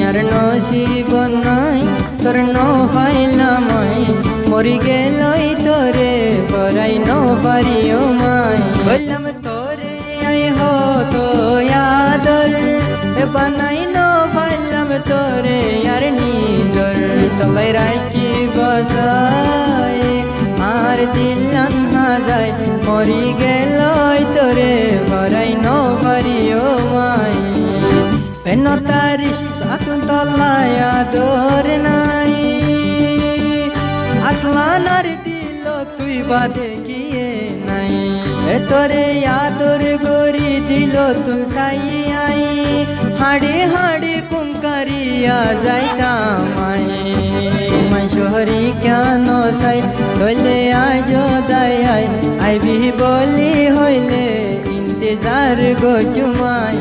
আর নসিব নাই তোর নহাইলামাই মরি গেলই তোরে পরাই নপারিও মাই বললাম তোরে আই হতো আদর বানাই নপাইলাম তোরে আর নিজর তলাই রাখি বসাই আর দিলাম হাজাই মরি গেলই তোরে পরাই নপারিও মাই পেন তারিস আতুন তলায় আদর নাই আসলানার দিল তুই বাদে গিয়ে নাই তোরে আদর গরি দিল তুই সাই আই হাড়ে হাড়ে কুঙ্কারিয়া যাইতাম মাই শহরি কেন সাই হইলে আজ দায় আইবি বলি হইলে ইন্তজার গো চুমাই